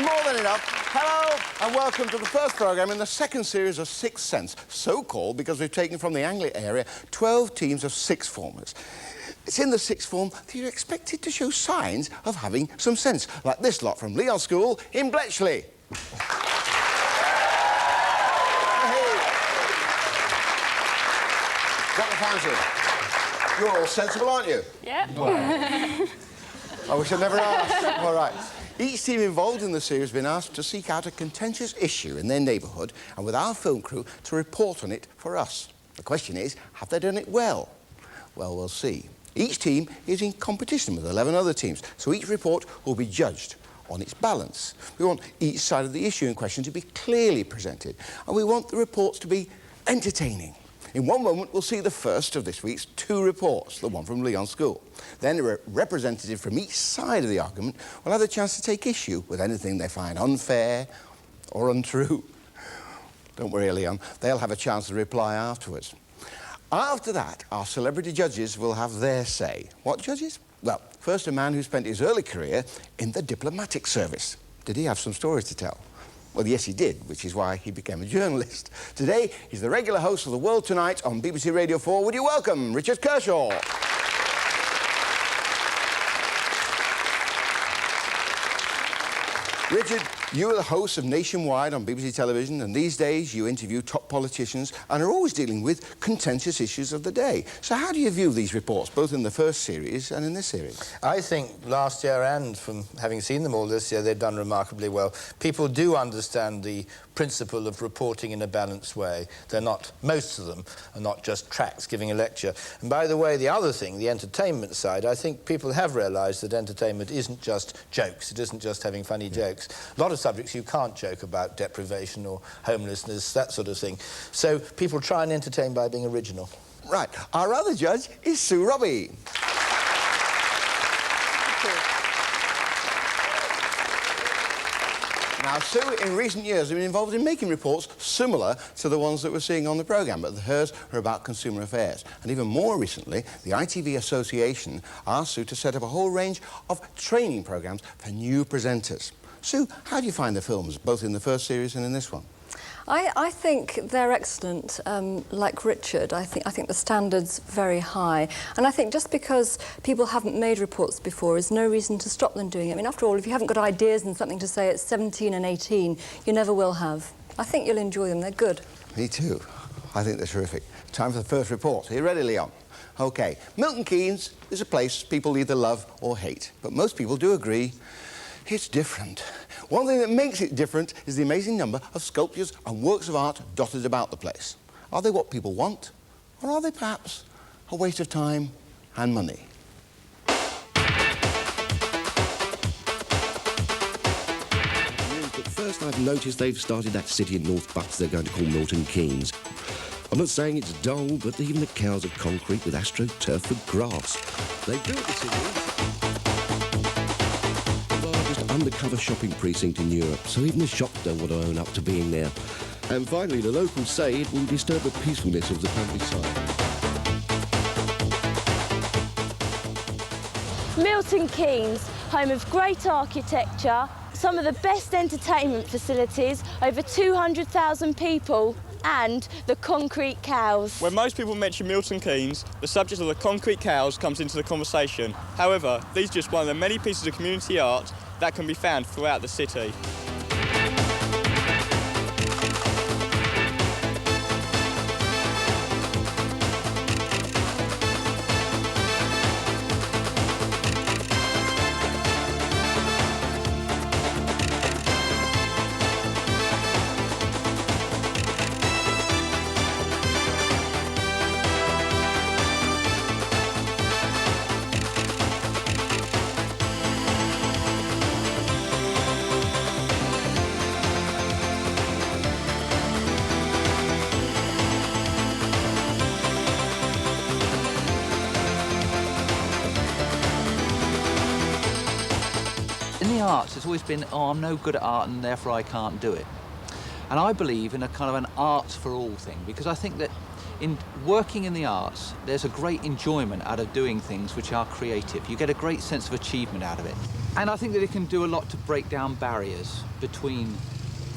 more than enough. Hello and welcome to the first programme in the second series of Sixth Sense, so called because we've taken from the Anglia area 12 teams of sixth formers. It's in the sixth form that you're expected to show signs of having some sense, like this lot from Leon School in Bletchley. Got the fancy? You're all sensible, aren't you? Yep. I wish I'd never asked. All right. Each team involved in the series has been asked to seek out a contentious issue in their neighbourhood and with our film crew to report on it for us. The question is, have they done it well? Well, we'll see. Each team is in competition with 11 other teams, so each report will be judged on its balance. We want each side of the issue in question to be clearly presented, and we want the reports to be entertaining. In one moment, we'll see the first of this week's two reports, the one from Leon School. Then a representative from each side of the argument will have the chance to take issue with anything they find unfair or untrue. Don't worry, Leon, they'll have a chance to reply afterwards. After that, our celebrity judges will have their say. What judges? Well, first a man who spent his early career in the diplomatic service. Did he have some stories to tell? Well, yes, he did, which is why he became a journalist. Today, he's the regular host of The World Tonight on BBC Radio 4. Would you welcome Richard Kershaw? Richard, you are the host of Nationwide on BBC Television, and these days you interview top politicians and are always dealing with contentious issues of the day. So how do you view these reports, both in the first series and in this series? I think last year, and from having seen them all this year, they've done remarkably well. People do understand the principle of reporting in a balanced way. They're not, most of them are not just tracks giving a lecture. And by the way, the other thing, the entertainment side, I think people have realised that entertainment isn't just jokes. It isn't just having funny jokes. A lot of subjects you can't joke about, deprivation or homelessness, that sort of thing. So people try and entertain by being original. Right. Our other judge is Sue Robbie. Now, Sue, in recent years, has been involved in making reports similar to the ones that we're seeing on the programme, but hers are about consumer affairs. And even more recently, the ITV Association asked Sue to set up a whole range of training programmes for new presenters. Sue, how do you find the films, both in the first series and in this one? I think they're excellent. Like Richard, I think the standard's very high. And I think just because people haven't made reports before is no reason to stop them doing it. I mean, after all, if you haven't got ideas and something to say at 17 and 18, you never will have. I think you'll enjoy them. They're good. Me too. I think they're terrific. Time for the first report. Are you ready, Leon? OK. Milton Keynes is a place people either love or hate. But most people do agree it's different. One thing that makes it different is the amazing number of sculptures and works of art dotted about the place. Are they what people want? Or are they perhaps a waste of time and money? But first I've noticed they've started that city in North Bucks they're going to call Milton Keynes. I'm not saying it's dull, but even the cows are concrete with astroturf for grass. They built the city undercover shopping precinct in Europe, so even the shops don't want to own up to being there. And finally, the locals say it will disturb the peacefulness of the countryside. Milton Keynes, home of great architecture, some of the best entertainment facilities, over 200,000 people, and the concrete cows. When most people mention Milton Keynes, the subject of the concrete cows comes into the conversation. However, these are just one of the many pieces of community art that can be found throughout the city. Arts, it's always been, oh, I'm no good at art and therefore I can't do it. And I believe in a kind of an arts for all thing, because I think that in working in the arts, there's a great enjoyment out of doing things which are creative. You get a great sense of achievement out of it. And I think that it can do a lot to break down barriers between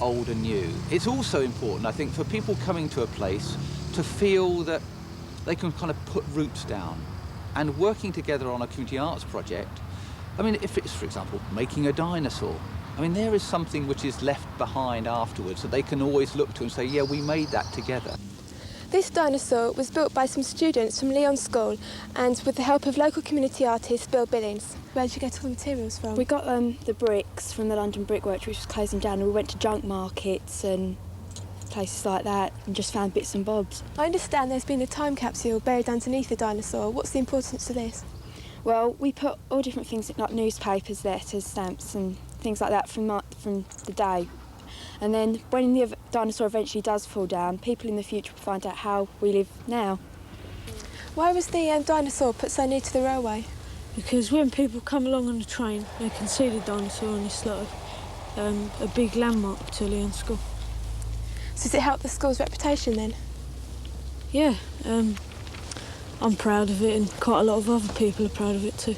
old and new. It's also important, I think, for people coming to a place to feel that they can kind of put roots down. And working together on a community arts project, I mean, if it's, for example, making a dinosaur, I mean, there is something which is left behind afterwards that they can always look to and say, yeah, we made that together. This dinosaur was built by some students from Leon School and with the help of local community artist Bill Billings. Where did you get all the materials from? We got the bricks from the London Brickworks, which was closing down, and we went to junk markets and places like that and just found bits and bobs. I understand there's been a time capsule buried underneath the dinosaur. What's the importance of this? Well, we put all different things like newspapers, letters, stamps and things like that from the day. And then when the dinosaur eventually does fall down, people in the future will find out how we live now. Why was the dinosaur put so near to the railway? Because when people come along on the train, they can see the dinosaur and it's like a big landmark to Leon School. So does it help the school's reputation then? Yeah, I'm proud of it and quite a lot of other people are proud of it too.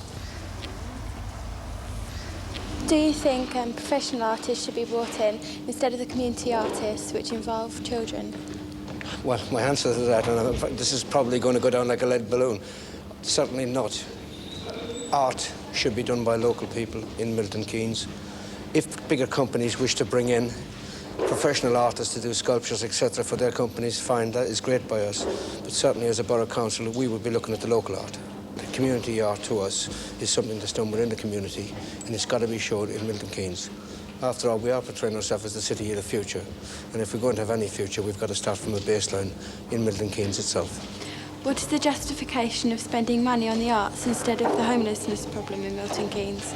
Do you think professional artists should be brought in instead of the community artists, which involve children? Well, my answer to that, and this is probably going to go down like a lead balloon, certainly not. Art should be done by local people in Milton Keynes. If bigger companies wish to bring in professional artists to do sculptures, etc., for their companies, fine, that is great by us. But certainly as a borough council, we would be looking at the local art. Community art to us is something that's done within the community, and it's got to be showed in Milton Keynes. After all, we are portraying ourselves as the city of the future, and if we're going to have any future, we've got to start from a baseline in Milton Keynes itself. What is the justification of spending money on the arts instead of the homelessness problem in Milton Keynes?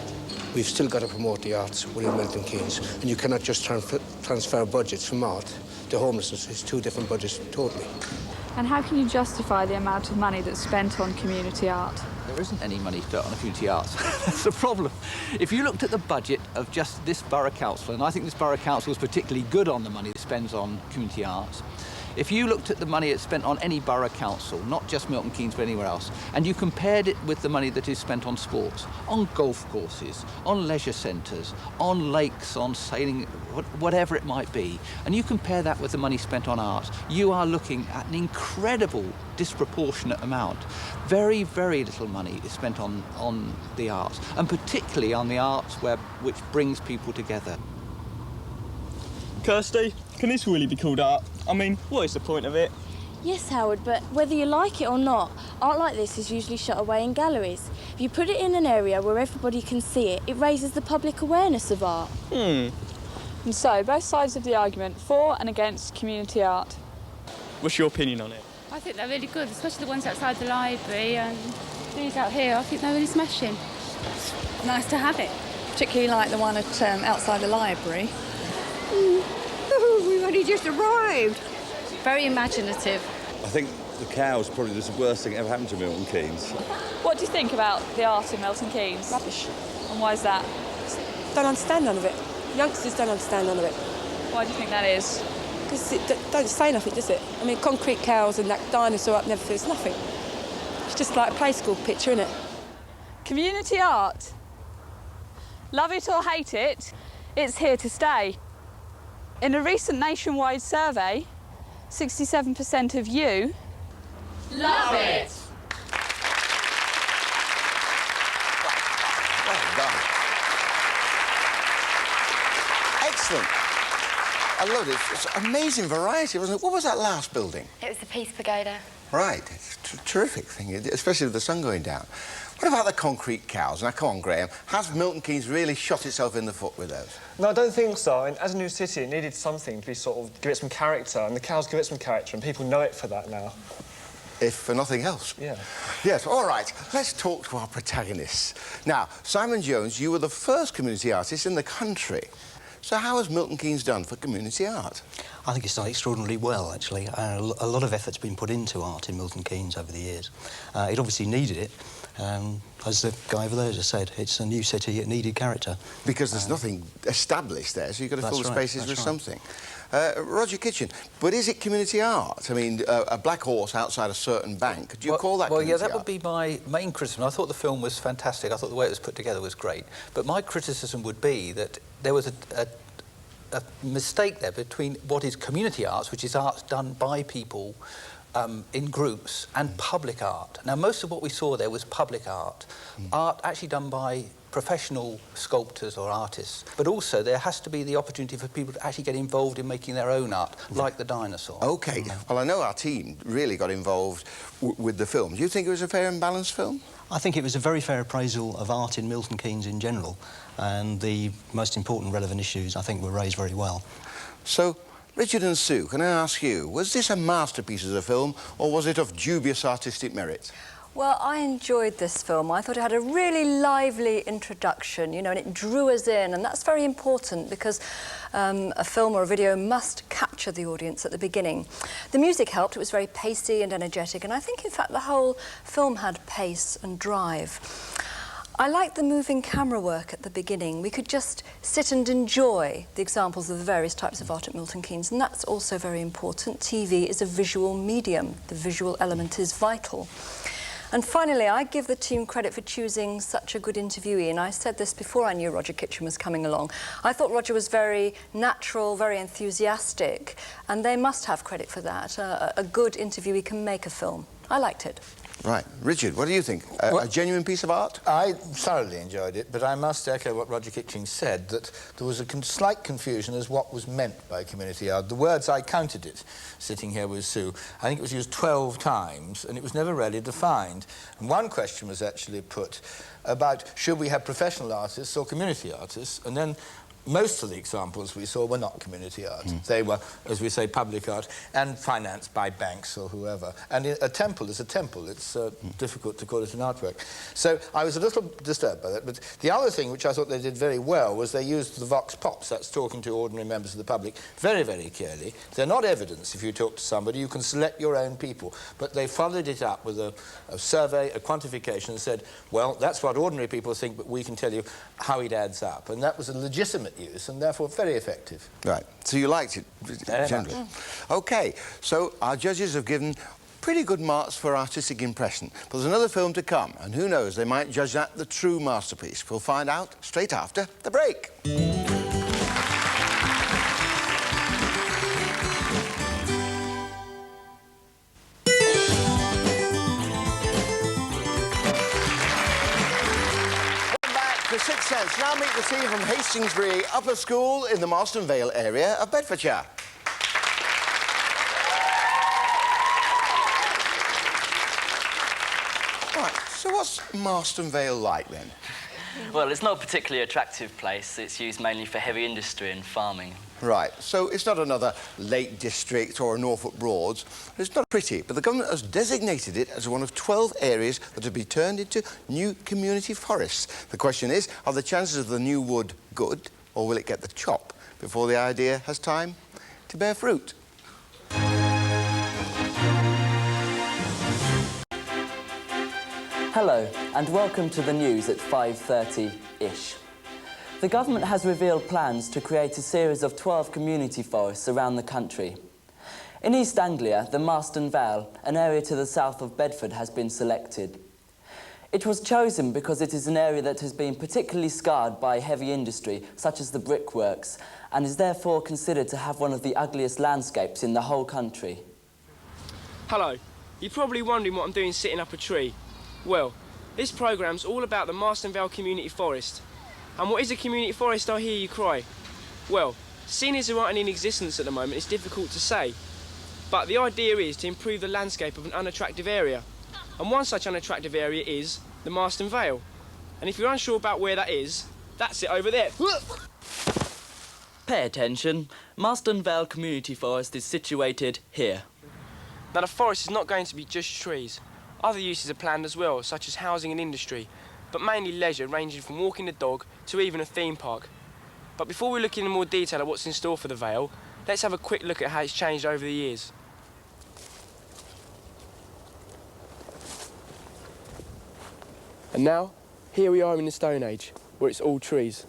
We've still got to promote the arts within Milton Keynes, and you cannot just transfer budgets from art to homelessness. It's two different budgets totally. And how can you justify the amount of money that's spent on community art? There isn't any money spent on community arts. That's the problem. If you looked at the budget of just this borough council, and I think this borough council is particularly good on the money it spends on community arts, if you looked at the money it's spent on any borough council, not just Milton Keynes but anywhere else, and you compared it with the money that is spent on sports, on golf courses, on leisure centres, on lakes, on sailing, whatever it might be, and you compare that with the money spent on arts, you are looking at an incredible disproportionate amount. Very, very little money is spent on the arts, and particularly on the arts which brings people together. Kirsty, can this really be called art? I mean, what is the point of it? Yes, Howard, but whether you like it or not, art like this is usually shut away in galleries. If you put it in an area where everybody can see it, it raises the public awareness of art. And so, both sides of the argument, for and against community art. What's your opinion on it? I think they're really good, especially the ones outside the library, and these out here, I think they're really smashing. It's nice to have it. Particularly like the one at outside the library. We've only just arrived. Very imaginative. I think the cow's probably the worst thing ever happened to Milton Keynes. What do you think about the art in Milton Keynes? Rubbish. And why is that? Don't understand none of it. Youngsters don't understand none of it. Why do you think that is? Because it don't say nothing, does it? I mean, concrete cows and that dinosaur up never feels nothing. It's just like a play school picture, isn't it? Community art. Love it or hate it, it's here to stay. In a recent nationwide survey, 67% of you love it. Well done. Excellent. I love it. It's amazing variety, wasn't it? What was that last building? It was the Peace Pagoda. Right. It's a terrific thing, especially with the sun going down. What about the concrete cows? Now, come on, Graham. Has Milton Keynes really shot itself in the foot with those? No, I don't think so. And as a new city, it needed something to be sort of give it some character, and the cows give it some character, and people know it for that now. If for nothing else. Yeah. Yes, all right. Let's talk to our protagonists. Now, Simon Jones, you were the first community artist in the country. So how has Milton Keynes done for community art? I think it's done extraordinarily well, actually. A lot of effort's been put into art in Milton Keynes over the years. It obviously needed it, As the guy over there just said, it's a new city, it needed character. Because there's nothing established there, so you've got to fill the spaces with something. Roger Kitchen, but is it community art? I mean, a black horse outside a certain bank, do you call that community art? Well, yeah, that art? would be my main criticism. I thought the film was fantastic. I thought the way it was put together was great. But my criticism would be that there was a mistake there between what is community arts, which is arts done by people in groups, and public art. Now, most of what we saw there was public art, art actually done by professional sculptors or artists, but also there has to be the opportunity for people to actually get involved in making their own art, like the dinosaur. OK. Well, I know our team really got involved with the film. Do you think it was a fair and balanced film? I think it was a very fair appraisal of art in Milton Keynes in general, and the most important relevant issues, I think, were raised very well. So, Richard and Sue, can I ask you, was this a masterpiece as a film, or was it of dubious artistic merit? Well, I enjoyed this film. I thought it had a really lively introduction, you know, and it drew us in, and that's very important because a film or a video must capture the audience at the beginning. The music helped. It was very pacey and energetic, and I think, in fact, the whole film had pace and drive. I liked the moving camera work at the beginning. We could just sit and enjoy the examples of the various types of art at Milton Keynes, and that's also very important. TV is a visual medium. The visual element is vital. And finally, I give the team credit for choosing such a good interviewee, and I said this before I knew Roger Kitchen was coming along. I thought Roger was very natural, very enthusiastic, and they must have credit for that. A good interviewee can make a film. I liked it. Right. Richard, what do you think? A genuine piece of art? I thoroughly enjoyed it, but I must echo what Roger Kitchen said, that there was a slight confusion as what was meant by community art. The words, I counted it, sitting here with Sue, I think it was used 12 times, and it was never really defined. And one question was actually put about should we have professional artists or community artists, and then most of the examples we saw were not community art. They were, as we say, public art and financed by banks or whoever. And a temple is a temple. It's difficult to call it an artwork. So I was a little disturbed by that. But the other thing which I thought they did very well was they used the vox pops, that's talking to ordinary members of the public, very, very clearly. They're not evidence if you talk to somebody. You can select your own people. But they followed it up with a survey, a quantification, and said, well, that's what ordinary people think, but we can tell you how it adds up. And that was a legitimate use and therefore very effective. Right. So you liked it generally? OK. So our judges have given pretty good marks for artistic impression. But there's another film to come, and who knows, they might judge that the true masterpiece. We'll find out straight after the break. Sixth Sense. Now meet the team from Hastingsbury Upper School in the Marston Vale area of Bedfordshire. Right, so what's Marston Vale like then? Well, it's not a particularly attractive place. It's used mainly for heavy industry and farming. Right, so it's not another Lake District or a Norfolk Broads. It's not pretty, but the government has designated it as one of 12 areas that will be turned into new community forests. The question is, are the chances of the new wood good, or will it get the chop before the idea has time to bear fruit? Hello, and welcome to the news at 5:30-ish. The government has revealed plans to create a series of 12 community forests around the country. In East Anglia, the Marston Vale, an area to the south of Bedford, has been selected. It was chosen because it is an area that has been particularly scarred by heavy industry, such as the brickworks, and is therefore considered to have one of the ugliest landscapes in the whole country. Hello. You're probably wondering what I'm doing sitting up a tree. Well, this programme's all about the Marston Vale Community Forest. And what is a community forest, I hear you cry? Well, seeing as there aren't any in existence at the moment, it's difficult to say. But the idea is to improve the landscape of an unattractive area. And one such unattractive area is the Marston Vale. And if you're unsure about where that is, that's it over there. Pay attention. Marston Vale Community Forest is situated here. Now, the forest is not going to be just trees. Other uses are planned as well, such as housing and industry, but mainly leisure, ranging from walking the dog to even a theme park. But before we look into more detail at what's in store for the Vale, let's have a quick look at how it's changed over the years. And now, here we are in the Stone Age, where it's all trees.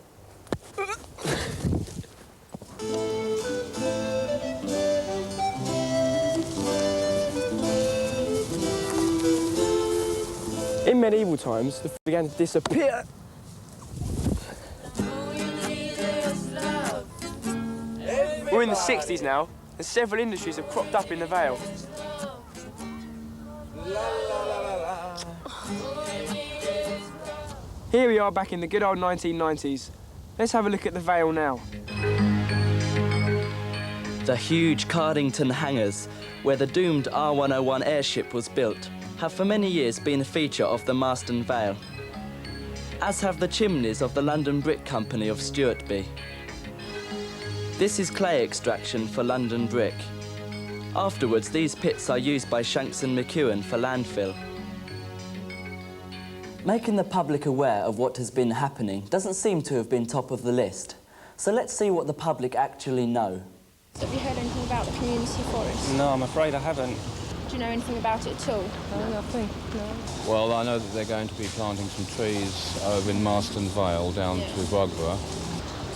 In medieval times, the began to disappear. We're in the 60s now, and several industries have cropped up in the Vale. Here we are back in the good old 1990s. Let's have a look at the Vale now. The huge Cardington hangars, where the doomed R101 airship was built, have for many years been a feature of the Marston Vale, as have the chimneys of the London Brick Company of Stuartby. This is clay extraction for London Brick. Afterwards, these pits are used by Shanks and McEwen for landfill. Making the public aware of what has been happening doesn't seem to have been top of the list. So let's see what the public actually know. Have you heard anything about the community forest? No, I'm afraid I haven't. Do you know anything about it at all? No, nothing. No. Well, I know that they're going to be planting some trees over in Marston Vale down to Rugburgh.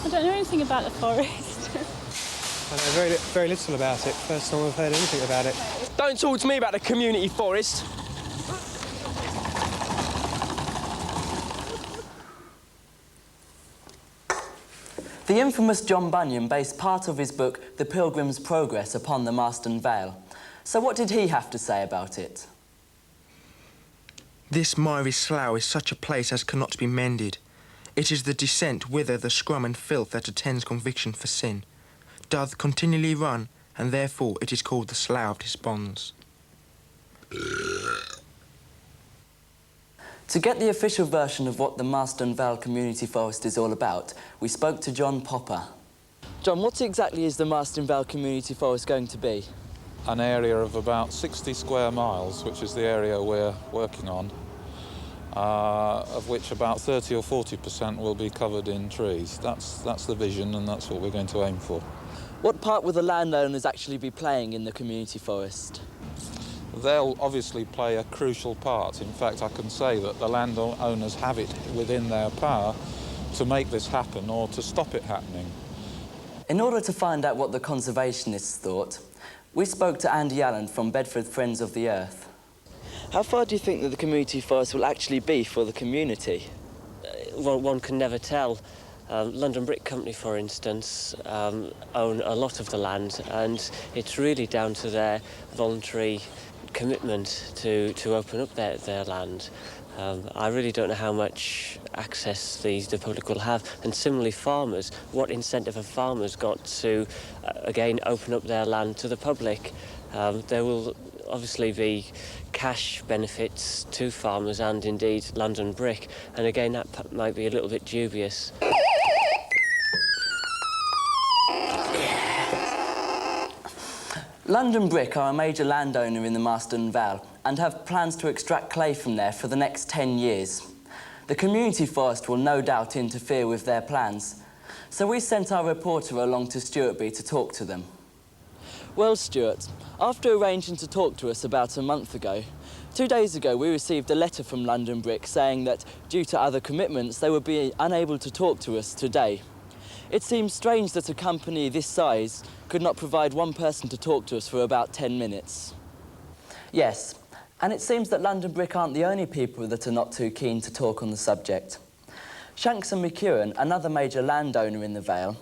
I don't know anything about the forest. I know very little about it. First time I've heard anything about it. Don't talk to me about the community forest. The infamous John Bunyan based part of his book, The Pilgrim's Progress, upon the Marston Vale. So what did he have to say about it? This miry slough is such a place as cannot be mended. It is the descent whither the scrum and filth that attends conviction for sin doth continually run, and therefore it is called the Slough of Desponds. To get the official version of what the Marston Vale Community Forest is all about, we spoke to John Popper. John, what exactly is the Marston Vale Community Forest going to be? An area of about 60 square miles, which is the area we're working on, of which about 30 or 40% will be covered in trees. That's the vision, and that's what we're going to aim for. What part will the landowners actually be playing in the community forest? They'll obviously play a crucial part. In fact, I can say that the landowners have it within their power to make this happen or to stop it happening. In order to find out what the conservationists thought, we spoke to Andy Allen from Bedford Friends of the Earth. How far do you think that the community forest will actually be for the community? Well, one can never tell. London Brick Company, for instance, own a lot of the land, and it's really down to their voluntary commitment to open up their land. I really don't know how much access the public will have, and similarly farmers, what incentive have farmers got to, again, open up their land to the public? There will obviously be cash benefits to farmers and indeed London Brick, and again that might be a little bit dubious. London Brick are a major landowner in the Marston Vale and have plans to extract clay from there for the next 10 years. The community forest will no doubt interfere with their plans, so we sent our reporter along to Stuartby to talk to them. Well, Stuart, after arranging to talk to us about a month ago, 2 days ago we received a letter from London Brick saying that due to other commitments they would be unable to talk to us today. It seems strange that a company this size could not provide one person to talk to us for about 10 minutes. Yes, and it seems that London Brick aren't the only people that are not too keen to talk on the subject. Shanks and McEwen, another major landowner in the Vale,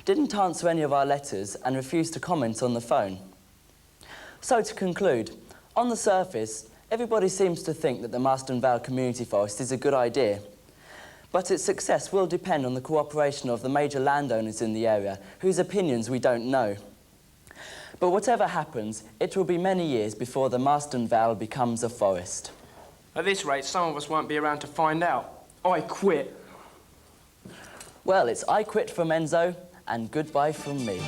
didn't answer any of our letters and refused to comment on the phone. So to conclude, on the surface, everybody seems to think that the Marston Vale Community Forest is a good idea. But its success will depend on the cooperation of the major landowners in the area, whose opinions we don't know. But whatever happens, it will be many years before the Marston Vale becomes a forest. At this rate, some of us won't be around to find out. I quit. Well, it's I quit from Enzo, and goodbye from me.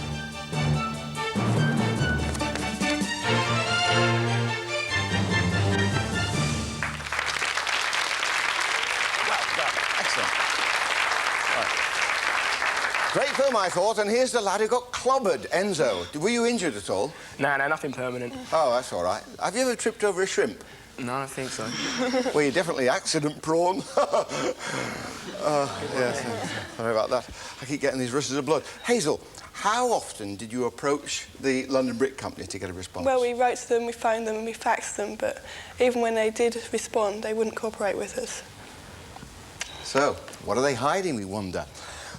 Great film, I thought, and here's the lad who got clobbered, Enzo. Were you injured at all? No, nothing permanent. Oh, that's all right. Have you ever tripped over a shrimp? No, I think so. Well, you're definitely accident-prone. Yes, sorry about that. I keep getting these rushes of blood. Hazel, how often did you approach the London Brick Company to get a response? Well, we wrote to them, we phoned them and we faxed them, but even when they did respond, they wouldn't cooperate with us. So, what are they hiding, we wonder?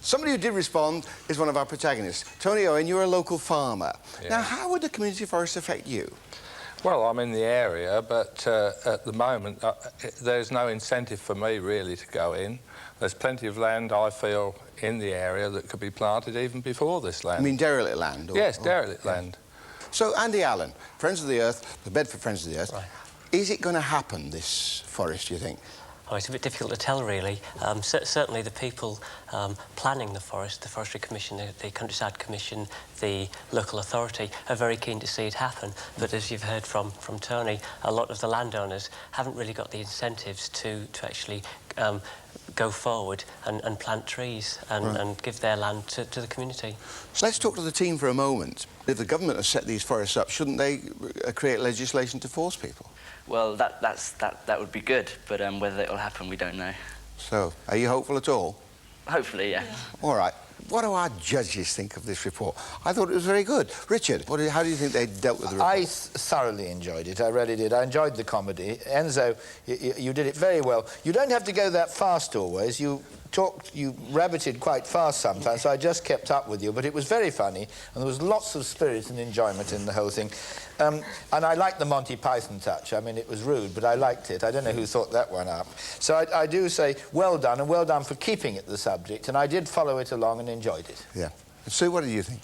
Somebody who did respond is one of our protagonists. Tony Owen, you're a local farmer. Yeah. Now, how would the community forest affect you? Well, I'm in the area, but at the moment, there's no incentive for me, really, to go in. There's plenty of land, I feel, in the area that could be planted even before this land. I mean derelict land? Or, yes, derelict land. So, Andy Allen, Friends of the Earth, the Bedford Friends of the Earth, is it going to happen, this forest, do you think? Oh, it's a bit difficult to tell, really. Certainly the people planning the Forestry Commission, the Countryside Commission, the local authority are very keen to see it happen. But as you've heard from Tony, a lot of the landowners haven't really got the incentives to actually go forward and plant trees and give their land to the community. So let's talk to the team for a moment. If the government has set these forests up, shouldn't they create legislation to force people? Well, that would be good, but whether it'll happen, we don't know. So, are you hopeful at all? Hopefully, yeah. All right. What do our judges think of this report? I thought it was very good. Richard, how do you think they dealt with the report? I thoroughly enjoyed it. I really did. I enjoyed the comedy. Enzo, you did it very well. You don't have to go that fast always. You rabbited quite fast sometimes, so I just kept up with you, but it was very funny, and there was lots of spirit and enjoyment in the whole thing. And I liked the Monty Python touch. I mean, it was rude, but I liked it. I don't know who thought that one up. So I do say well done, and well done for keeping it the subject, and I did follow it along and enjoyed it. Yeah. Sue, what do you think?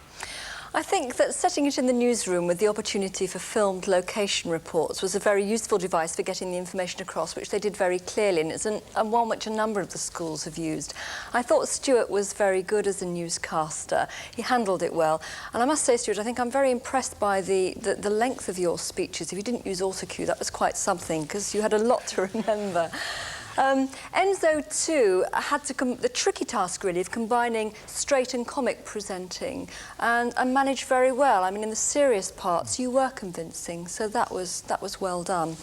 I think that setting it in the newsroom with the opportunity for filmed location reports was a very useful device for getting the information across, which they did very clearly, and it's one which a number of the schools have used. I thought Stuart was very good as a newscaster. He handled it well. And I must say, Stuart, I think I'm very impressed by the length of your speeches. If you didn't use autocue, that was quite something, because you had a lot to remember. Enzo, too, had the tricky task, really, of combining straight and comic presenting and managed very well. I mean, in the serious parts, you were convincing, so that was well done.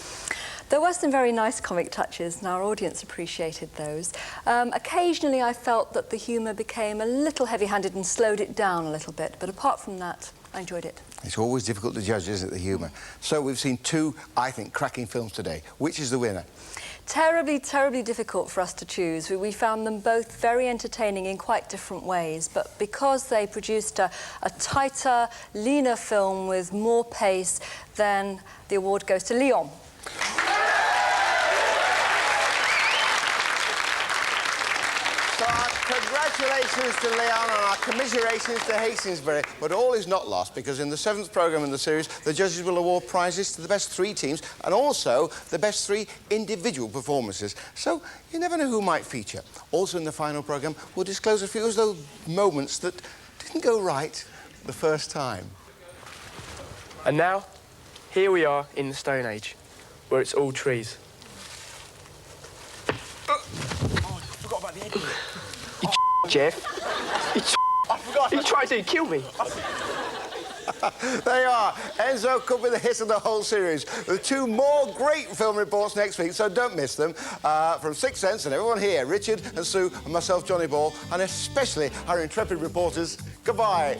There were some very nice comic touches, and our audience appreciated those. Occasionally, I felt that the humour became a little heavy-handed and slowed it down a little bit, but apart from that, I enjoyed it. It's always difficult to judge, isn't it, the humour? So we've seen two, I think, cracking films today. Which is the winner? Terribly, terribly difficult for us to choose. We found them both very entertaining in quite different ways, but because they produced a tighter, leaner film with more pace, then the award goes to Leon. So our congratulations to Leon and our commiserations to Hastingsbury. But all is not lost, because in the 7th programme in the series, the judges will award prizes to the best 3 teams and also the best 3 individual performances. So you never know who might feature. Also in the final programme, we'll disclose a few of those moments that didn't go right the first time. And now, here we are in the Stone Age, where it's all trees. Forgot about the egg. Jeff. I forgot. He tried to kill me. There you are. Enzo could be the hit of the whole series, with 2 more great film reports next week, so don't miss them. From Sixth Sense and everyone here, Richard and Sue and myself, Johnny Ball, and especially our intrepid reporters, goodbye.